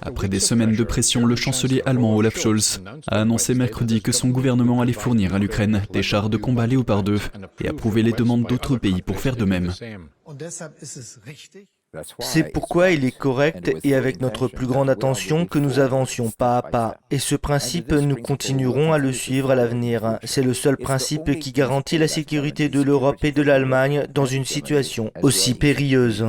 Après des semaines de pression, le chancelier allemand Olaf Scholz a annoncé mercredi que son gouvernement allait fournir à l'Ukraine des chars de combat Léopard 2 et approuver les demandes d'autres pays pour faire de même. C'est pourquoi il est correct et avec notre plus grande attention que nous avancions pas à pas. Et ce principe, nous continuerons à le suivre à l'avenir. C'est le seul principe qui garantit la sécurité de l'Europe et de l'Allemagne dans une situation aussi périlleuse.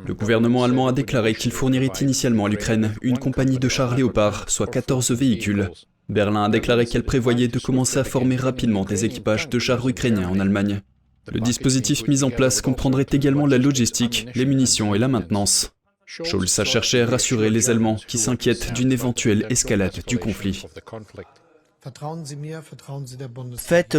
Le gouvernement allemand a déclaré qu'il fournirait initialement à l'Ukraine une compagnie de chars Léopard, soit 14 véhicules. Berlin a déclaré qu'elle prévoyait de commencer à former rapidement des équipages de chars ukrainiens en Allemagne. Le dispositif mis en place comprendrait également la logistique, les munitions et la maintenance. Scholz a cherché à rassurer les Allemands qui s'inquiètent d'une éventuelle escalade du conflit. Faites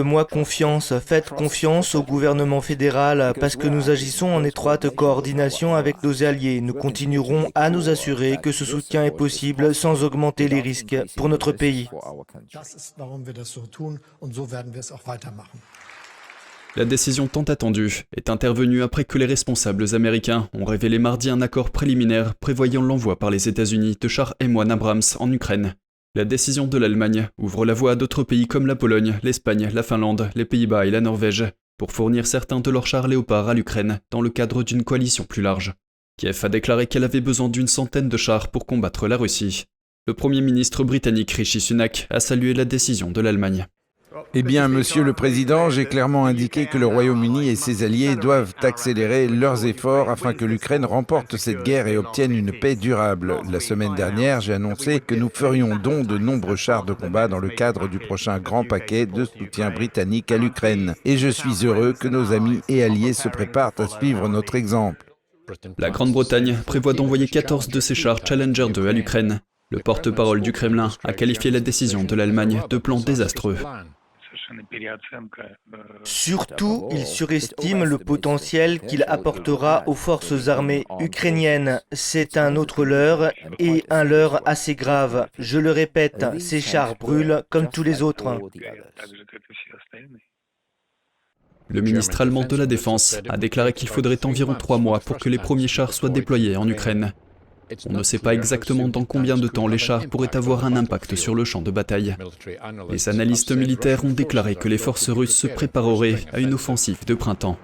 confiance au gouvernement fédéral parce que nous agissons en étroite coordination avec nos alliés. Nous continuerons à nous assurer que ce soutien est possible sans augmenter les risques pour notre pays. La décision tant attendue est intervenue après que les responsables américains ont révélé mardi un accord préliminaire prévoyant l'envoi par les États-Unis de chars M1 Abrams en Ukraine. La décision de l'Allemagne ouvre la voie à d'autres pays comme la Pologne, l'Espagne, la Finlande, les Pays-Bas et la Norvège pour fournir certains de leurs chars Léopard à l'Ukraine dans le cadre d'une coalition plus large. Kiev a déclaré qu'elle avait besoin d'une centaine de chars pour combattre la Russie. Le Premier ministre britannique Rishi Sunak a salué la décision de l'Allemagne. Eh bien, Monsieur le Président, j'ai clairement indiqué que le Royaume-Uni et ses alliés doivent accélérer leurs efforts afin que l'Ukraine remporte cette guerre et obtienne une paix durable. La semaine dernière, j'ai annoncé que nous ferions don de nombreux chars de combat dans le cadre du prochain grand paquet de soutien britannique à l'Ukraine. Et je suis heureux que nos amis et alliés se préparent à suivre notre exemple. La Grande-Bretagne prévoit d'envoyer 14 de ses chars Challenger 2 à l'Ukraine. Le porte-parole du Kremlin a qualifié la décision de l'Allemagne de plan désastreux. Surtout, il surestime le potentiel qu'il apportera aux forces armées ukrainiennes. C'est un autre leurre, et un leurre assez grave. Je le répète, ces chars brûlent comme tous les autres. Le ministre allemand de la Défense a déclaré qu'il faudrait environ 3 mois pour que les premiers chars soient déployés en Ukraine. On ne sait pas exactement dans combien de temps les chars pourraient avoir un impact sur le champ de bataille. Les analystes militaires ont déclaré que les forces russes se prépareraient à une offensive de printemps.